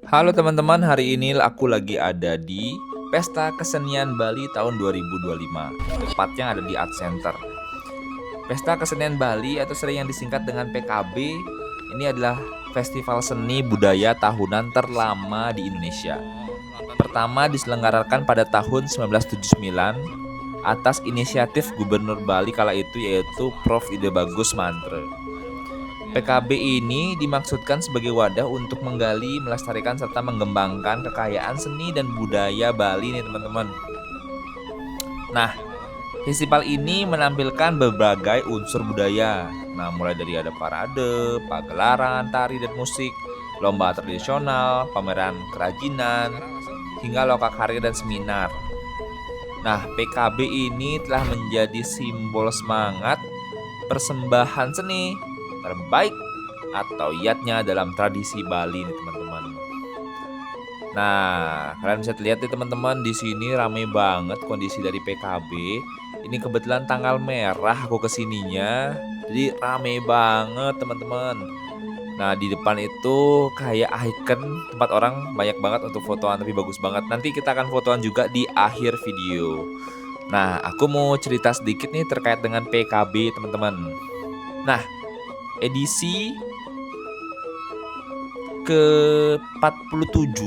Halo teman-teman, hari ini aku lagi ada di Pesta Kesenian Bali tahun 2025. Tepatnya ada di Art Center. Pesta Kesenian Bali atau sering yang disingkat dengan PKB ini adalah festival seni budaya tahunan terlama di Indonesia. Pertama diselenggarakan pada tahun 1979 atas inisiatif Gubernur Bali kala itu yaitu Prof. Ide Bagus Mantre. PKB ini dimaksudkan sebagai wadah untuk menggali, melestarikan, serta mengembangkan kekayaan seni dan budaya Bali nih teman-teman. Nah, festival ini menampilkan berbagai unsur budaya. Nah, mulai dari ada parade, pagelaran, tari dan musik, lomba tradisional, pameran kerajinan, hingga lokakarya dan seminar. Nah, PKB ini telah menjadi simbol semangat persembahan seni terbaik atau yatnya dalam tradisi Bali nih teman-teman. Nah, kalian bisa lihat nih teman-teman, di sini ramai banget kondisi dari PKB. Ini kebetulan tanggal merah aku kesininya, jadi ramai banget teman-teman. Nah, di depan itu kayak icon tempat orang banyak banget untuk fotoan, tapi bagus banget. Nanti kita akan fotoan juga di akhir video. Nah, aku mau cerita sedikit nih terkait dengan PKB teman-teman. Nah, edisi ke-47,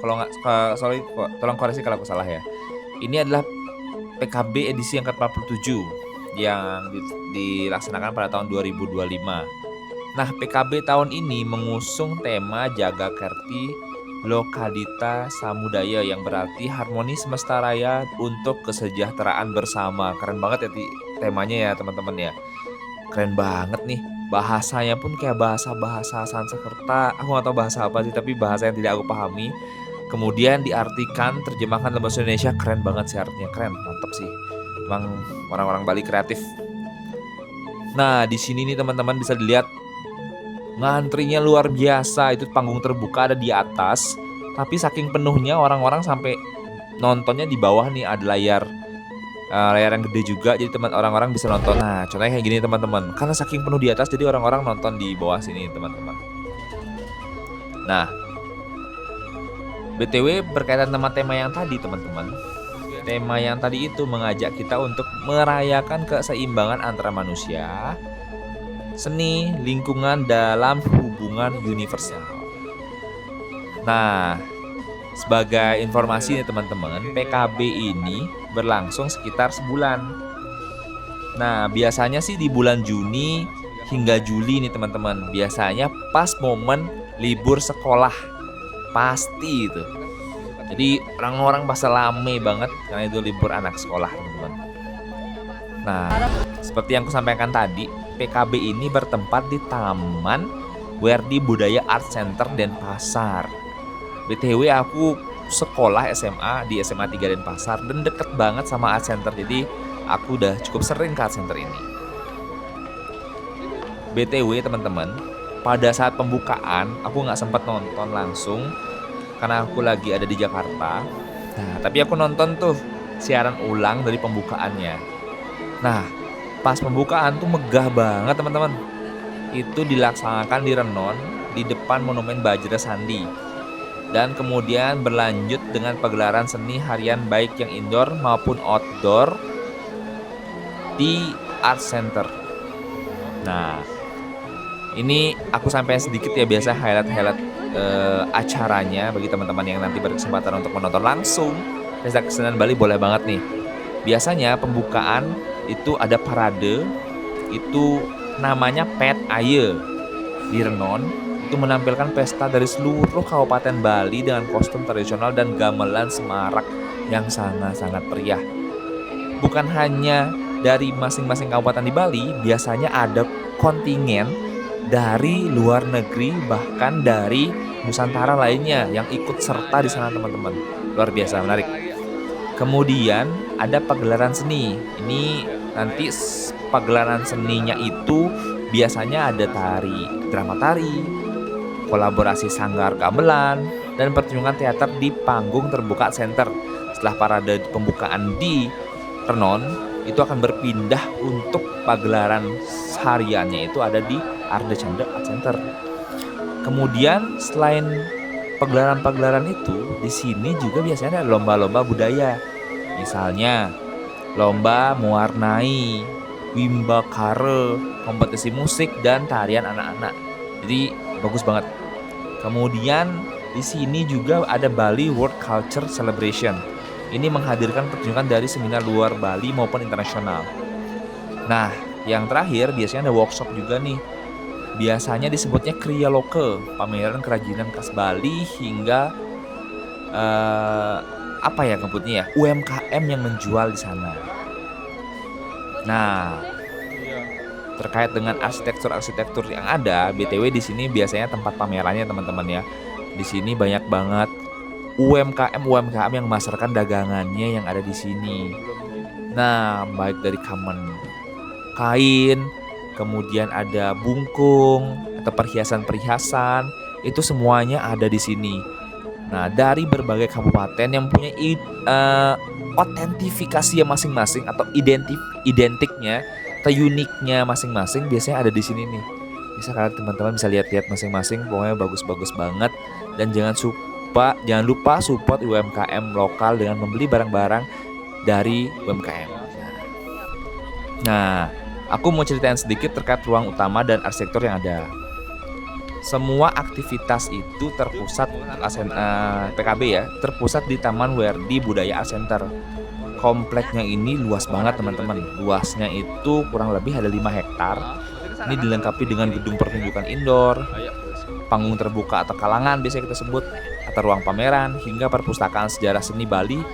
kalau nggak, sorry, tolong koreksi kalau aku salah ya. Ini adalah PKB edisi yang ke-47 yang dilaksanakan pada tahun 2025. Nah, PKB tahun ini mengusung tema Jaga Kerti Lokadita Samudaya yang berarti harmoni semesta raya untuk kesejahteraan bersama. Keren banget ya temanya ya teman-teman ya. Keren banget nih. Bahasanya pun kayak bahasa Sanskerta. Aku gak tahu bahasa apa sih, tapi bahasa yang tidak aku pahami. Kemudian diartikan, terjemahkan dalam bahasa Indonesia. Keren banget sih artinya. Keren, mantap sih. Emang orang-orang Bali kreatif. Nah, di sini nih teman-teman bisa dilihat ngantrinya luar biasa. Itu panggung terbuka ada di atas, tapi saking penuhnya orang-orang sampai nontonnya di bawah nih ada layar yang gede juga, jadi orang-orang bisa nonton. Nah, contohnya kayak gini teman-teman, karena saking penuh di atas jadi orang-orang nonton di bawah sini teman-teman. Nah, BTW berkaitan sama tema yang tadi teman-teman, tema yang tadi itu mengajak kita untuk merayakan keseimbangan antara manusia, seni, lingkungan dalam hubungan universal. Nah, sebagai informasi nih teman-teman, PKB ini berlangsung sekitar sebulan. Nah, biasanya sih di bulan Juni hingga Juli nih teman-teman. Biasanya pas momen libur sekolah. Pasti itu. Jadi orang-orang pasti rame banget karena itu libur anak sekolah teman-teman. Nah, seperti yang aku sampaikan tadi, PKB ini bertempat di Taman Werdi Budaya Art Center Denpasar. BTW aku sekolah SMA di SMA 3 Denpasar dan deket banget sama Art Center, jadi aku udah cukup sering ke Art Center ini. BTW teman-teman, pada saat pembukaan aku nggak sempat nonton langsung karena aku lagi ada di Jakarta. Nah, tapi aku nonton tuh siaran ulang dari pembukaannya. Nah, pas pembukaan tuh megah banget teman-teman. Itu dilaksanakan di Renon di depan Monumen Bajra Sandi. Dan kemudian berlanjut dengan pagelaran seni harian baik yang indoor maupun outdoor di Art Center. Nah, ini aku sampaikan sedikit ya, biasa highlight acaranya bagi teman-teman yang nanti berkesempatan untuk menonton langsung Pesta Kesenian Bali, boleh banget nih. Biasanya pembukaan itu ada parade, itu namanya Pet Aye di Renon. Itu menampilkan pesta dari seluruh kabupaten Bali dengan kostum tradisional dan gamelan semarak yang sangat-sangat meriah. Bukan hanya dari masing-masing kabupaten di Bali, biasanya ada kontingen dari luar negeri bahkan dari Nusantara lainnya yang ikut serta di sana teman-teman. Luar biasa menarik. Kemudian ada pagelaran seni. Ini nanti pagelaran seninya itu biasanya ada drama tari, kolaborasi sanggar gamelan, dan pertunjukan teater di panggung terbuka center. Setelah parade pembukaan di Renon, itu akan berpindah untuk pagelaran hariannya itu ada di Arda Chandra Art Center. Kemudian selain pagelaran-pagelaran itu, di sini juga biasanya ada lomba-lomba budaya. Misalnya lomba mewarnai, wimba kare, kompetisi musik dan tarian anak-anak. Jadi bagus banget. Kemudian di sini juga ada Bali World Culture Celebration. Ini menghadirkan pertunjukan dari seminar luar Bali maupun internasional. Nah, yang terakhir biasanya ada workshop juga nih. Biasanya disebutnya Kriya Loke, pameran kerajinan khas Bali hingga apa ya nyebutnya ya, UMKM yang menjual di sana. Nah, terkait dengan arsitektur yang ada, BTW di sini biasanya tempat pamerannya teman-teman ya. Di sini banyak banget UMKM yang memasarkan dagangannya yang ada di sini. Nah, baik dari kain, kemudian ada bungkung atau perhiasan-perhiasan, itu semuanya ada di sini. Nah, dari berbagai kabupaten yang punya otentifikasi masing-masing atau identiknya atau uniknya masing-masing biasanya ada di sini nih. Bisa kalian teman-teman bisa lihat-lihat masing-masing, pokoknya bagus-bagus banget. Dan jangan lupa support UMKM lokal dengan membeli barang-barang dari UMKM. Nah, aku mau ceritain sedikit terkait ruang utama dan arsitektur yang ada. Semua aktivitas itu terpusat PKB ya, terpusat di Taman Werdi Budaya Art Center. Kompleknya ini luas banget teman-teman. Luasnya itu kurang lebih ada 5 hektar. Ini dilengkapi dengan gedung pertunjukan indoor, panggung terbuka atau kalangan biasanya kita sebut, atau ruang pameran, hingga perpustakaan sejarah seni Bali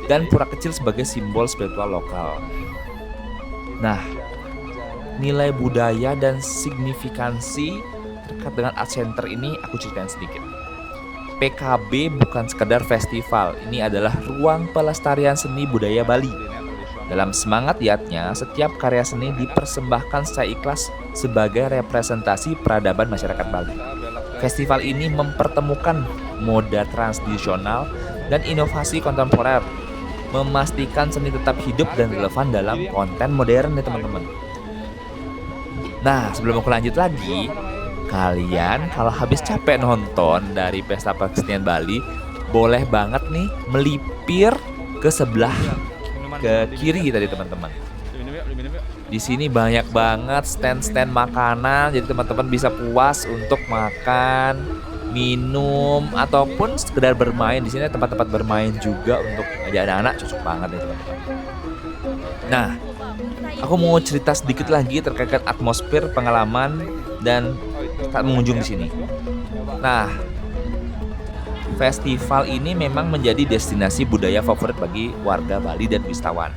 dan pura kecil sebagai simbol spiritual lokal. Nah, nilai budaya dan signifikansi terkait dengan Art Center ini aku ceritain sedikit. PKB bukan sekedar festival, ini adalah ruang pelestarian seni budaya Bali. Dalam semangat giatnya, setiap karya seni dipersembahkan secara ikhlas sebagai representasi peradaban masyarakat Bali. Festival ini mempertemukan moda tradisional dan inovasi kontemporer, memastikan seni tetap hidup dan relevan dalam konten modern nih teman-teman. Nah, sebelum aku lanjut lagi, kalian kalau habis capek nonton dari Pesta Kesenian Bali, boleh banget nih melipir ke sebelah ke kiri tadi teman-teman. Di sini banyak banget stand-stand makanan, jadi teman-teman bisa puas untuk makan, minum ataupun sekedar bermain. Di sini tempat-tempat bermain juga untuk anak-anak, cocok banget ya teman-teman. Nah, aku mau cerita sedikit lagi terkait atmosfer, pengalaman dan pengunjung di sini. Nah, festival ini memang menjadi destinasi budaya favorit bagi warga Bali dan wisatawan.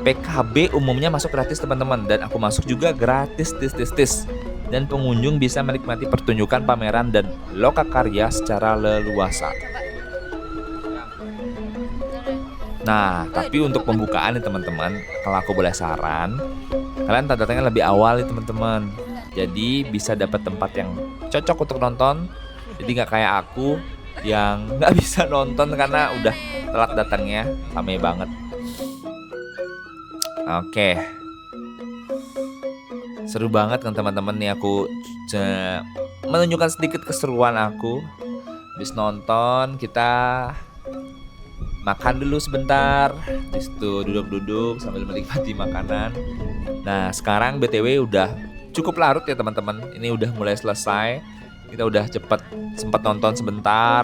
PKB umumnya masuk gratis teman-teman, dan aku masuk juga gratis dan pengunjung bisa menikmati pertunjukan pameran dan lokakarya secara leluasa. Nah, tapi untuk pembukaan nih teman-teman, kalau aku boleh saran, kalian datangnya lebih awal nih teman-teman. Jadi bisa dapat tempat yang cocok untuk nonton. Jadi nggak kayak aku yang nggak bisa nonton karena udah telat datangnya, ramai banget. Oke, seru banget kan teman-teman nih, aku menunjukkan sedikit keseruan aku. Habis nonton kita makan dulu sebentar, habis itu duduk-duduk sambil menikmati makanan. Nah, sekarang BTW udah cukup larut ya teman-teman. Ini udah mulai selesai. Kita udah sempat nonton sebentar,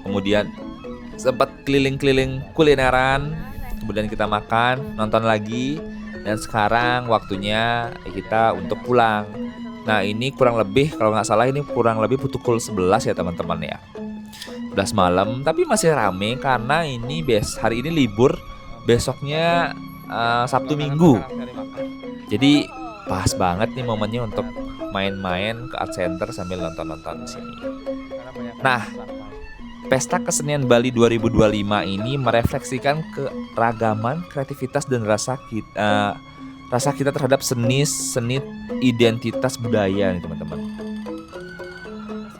kemudian sempat keliling-keliling kulineran, kemudian kita makan, nonton lagi, dan sekarang waktunya kita untuk pulang. Nah, ini kurang lebih kalau nggak salah ini kurang lebih pukul 11 ya teman-teman ya. 11 malam, tapi masih rame karena ini hari ini libur, besoknya Sabtu Minggu. Jadi pas banget nih momennya untuk main-main ke Art Center sambil nonton-nonton di sini. Nah, Pesta Kesenian Bali 2025 ini merefleksikan keragaman, kreativitas dan rasa kita terhadap seni identitas budaya nih teman-teman.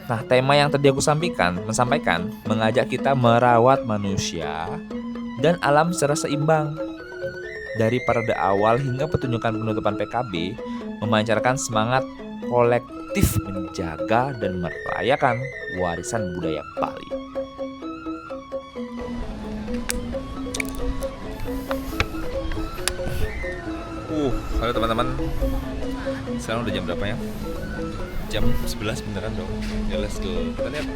Nah, tema yang tadi aku sampaikan mengajak kita merawat manusia dan alam secara seimbang. dari parade awal hingga pertunjukan penutupan PKB memancarkan semangat kolektif menjaga dan merayakan warisan budaya Bali. Halo teman-teman. Sekarang udah jam berapa ya? Jam 11 beneran dong. Ya let's go. Kita lihat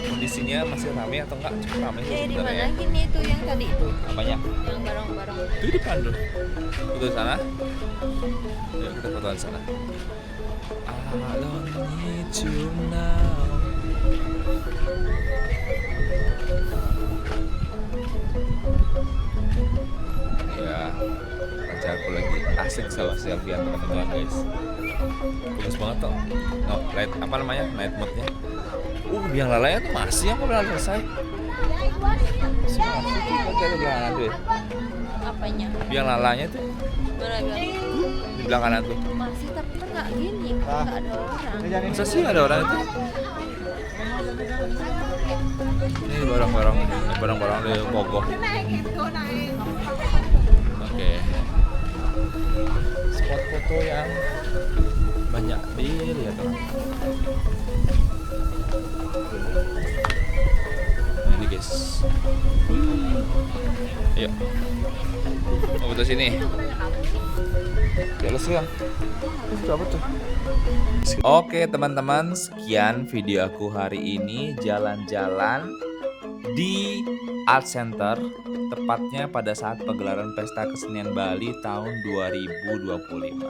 kondisinya masih ramai atau enggak? Cukup ramai sih Di sebenarnya. mana gini itu yang tadi itu? Apanya? Yang barang-barang. Itu di depan tuh. Foto di sana. Yuk kita foto di sana. I don't need you now. Ya, pacarku lagi asik selfie-selfiean teman-teman guys. Bagus banget tuh. No, light apa namanya? Night mode-nya. Biang lalanya tuh masih yang belum selesai. Masih ada belakang tuh. Apanya? Biang lalanya tuh Mana bilang? di belakang kanan tuh. Masih tapi kan nggak gini, nggak ada orang. Masa sih ada orang itu? Ini barang-barang di mogok. Oke. Spot foto yang banyak dilihat orang. Nah, ini guys. Yuk. Mau foto sini. Ya let's go. Itu apa tuh? Oke teman-teman, sekian video aku hari ini jalan-jalan di Art Center, tepatnya pada saat pagelaran Pesta Kesenian Bali tahun 2025.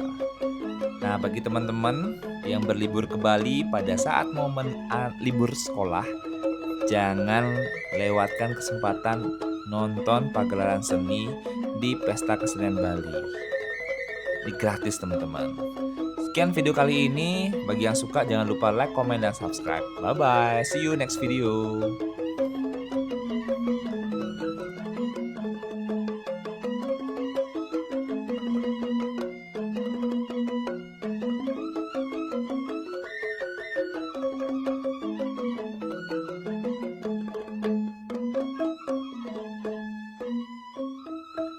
Nah, bagi teman-teman yang berlibur ke Bali pada saat momen libur sekolah, jangan lewatkan kesempatan nonton pagelaran seni di Pesta Kesenian Bali. Ini gratis teman-teman. Sekian video kali ini. Bagi yang suka jangan lupa like, komen, dan subscribe. Bye bye. See you next video.